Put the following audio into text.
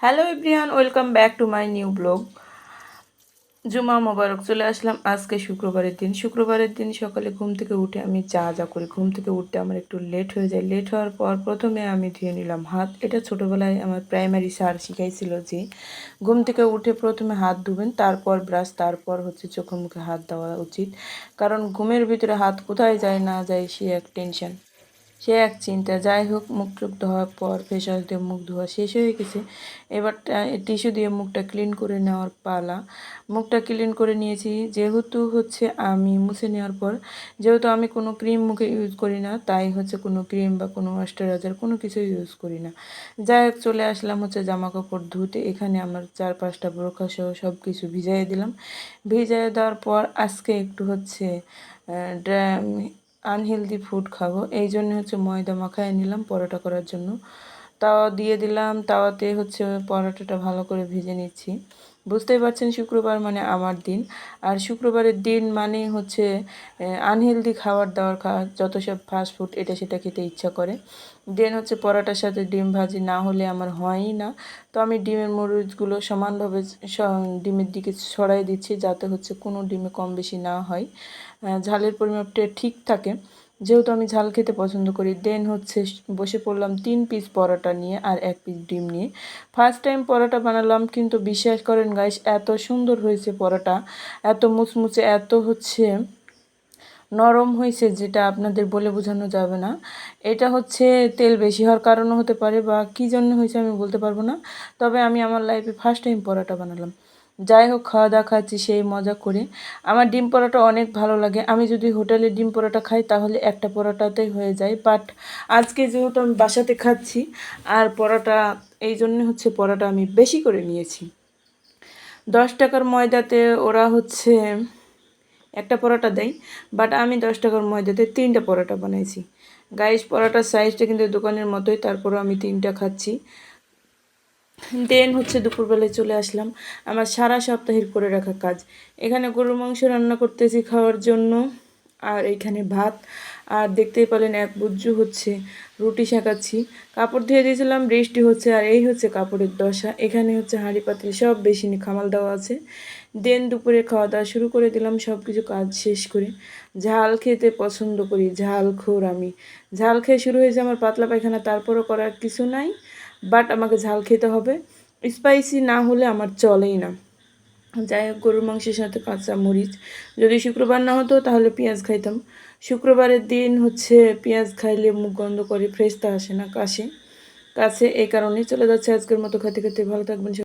Hello everyone, welcome back to my new blog. জুমা মোবারক। চলে আসলাম আজকে শুক্রবারের দিন সকালে ঘুম থেকে উঠে আমি যা করি, ঘুম থেকে উঠতে আমার একটু লেট হয়ে যায়। লেট হওয়ার পর প্রথমে আমি ধুয়ে নিলাম হাত। এটা ছোটোবেলায় আমার প্রাইমারি স্যার শিখাইছিল যে ঘুম থেকে উঠে প্রথমে হাত ধুবেন, তারপর ব্রাশ, তারপর হচ্ছে চোখে মুখে হাত দেওয়া উচিত। কারণ ঘুমের ভিতরে হাত কোথায় যায় না যায় সে এক টেনশন, সে এক চিন্তা। যাই হোক, মুখ টুক ধোয়ার পর ফেস ওয়াশ দিয়ে মুখ ধোয়া শেষ হয়ে গেছে। এবার টিস্যু দিয়ে মুখটা ক্লিন করে নেওয়ার পালা। মুখটা ক্লিন করে নিয়েছি। যেহেতু হচ্ছে আমি মুছে নেওয়ার পর, যেহেতু আমি কোনো ক্রিম মুখে ইউজ করি না, তাই হচ্ছে কোনো ক্রিম বা কোনো ময়েশ্চারাইজার কোনো কিছু ইউজ করি না। যাই হোক, চলে আসলাম হচ্ছে জামা কাপড় ধুতে। এখানে আমার 4-5টা বোরখা সহ সব কিছু ভিজাইয়ে দিলাম। ভিজাইয়ে দেওয়ার পর আজকে একটু হচ্ছে আনহেলদি ফুড খাবো, এই জন্য হচ্ছে ময়দা মাখায় নিলাম পরোটা করার জন্য। তাওয়া দিয়ে দিলাম, তাওয়াতে হচ্ছে পরোটাটা ভালো করে ভেজে নিচ্ছি। বুঝতেই পারছেন, শুক্রবার মানে আমার দিন। আর শুক্রবারের দিন মানে হচ্ছে আনহেলদি খাবার দাবার খাওয়া, যত সব ফাস্ট ফুড এটা সেটা খেতে ইচ্ছা করে। দেন হচ্ছে পরোটার সাথে ডিম ভাজি না হলে আমার হয়ই না। তো আমি ডিমের মরিচগুলো সমানভাবে ডিমের দিকে ছড়াই দিচ্ছি, যাতে হচ্ছে কোনো ডিমে কম বেশি না হয়, ঝালের পরিমাপটা ঠিক থাকে। যেহেতু আমি ঝাল খেতে পছন্দ করি। দেন হচ্ছে বসে পড়লাম 3 পিস পরোটা নিয়ে আর 1 পিস ডিম নিয়ে। ফার্স্ট টাইম পরোটা বানালাম, কিন্তু বিশ্বাস করেন গাইস, এত সুন্দর হয়েছে পরোটা, এত মুচমুচে, এত হচ্ছে নরম হয়েছে, যেটা আপনাদের বলে বোঝানো যাবে না। এটা হচ্ছে তেল বেশি হওয়ার কারণও হতে পারে, বা কী জন্য হয়েছে আমি বলতে পারবো না। তবে আমি আমার লাইফে ফার্স্ট টাইম পরোটা বানালাম। যাই হোক, খাওয়া দাওয়া খাচ্ছি সেই মজা করে। আমার ডিম পরোটা অনেক ভালো লাগে। আমি যদি হোটেলে ডিম পরোটা খাই তাহলে একটা পরোটাতেই হয়ে যায়, বাট আজকে যেহেতু আমি বাসাতে খাচ্ছি আর পরোটা, এই জন্য হচ্ছে পরোটা আমি বেশি করে নিয়েছি। 10 টাকার ময়দাতে ওরা হচ্ছে একটা পরোটা দেয়, বাট আমি 10 টাকার ময়দাতে 3টা পরোটা বানাইছি। গাইস, পরোটার সাইজটা কিন্তু দোকানের মতোই, তারপরও আমি 3টা খাচ্ছি। দেন হচ্ছে দুপুরবেলায় চলে আসলাম আমার সারা সপ্তাহের করে রাখা কাজ। এখানে গরুর মাংস রান্না করতেছি খাওয়ার জন্য, আর এইখানে ভাত। আর দেখতেই পেলেন এক বুজ্জু হচ্ছে রুটি সেঁকাচ্ছি। কাপড় ধুয়ে দিয়েছিলাম, বৃষ্টি হচ্ছে, আর এই হচ্ছে কাপড়ের দশা। এখানে হচ্ছে হাঁড়ি পাতিল সব বেশি খামাল দেওয়া আছে। দেন দুপুরে খাওয়া দাওয়া শুরু করে দিলাম সব কিছু কাজ শেষ করে। ঝাল খেতে পছন্দ করি, ঝাল খোর আমি। ঝাল খেয়ে শুরু হয়েছে আমার পাতলা পায়খানা, তারপরও করার কিছু নাই, বাট আমাকে ঝাল খেতে হবে। স্পাইসি না হলে আমার চলেই না। যাই হোক, গরুর মাংসের সাথে কাঁচা মরিচ। যদি শুক্রবার না হতো তাহলে পেঁয়াজ খাইতাম। শুক্রবারের দিন হচ্ছে পেঁয়াজ খাইলে মুখ গন্ধ করে, ফ্রেশটা আসে না, কাশে। এই কারণেই চলে যাচ্ছে আজকের মতো। খেতে খেতে ভালো থাকবেন।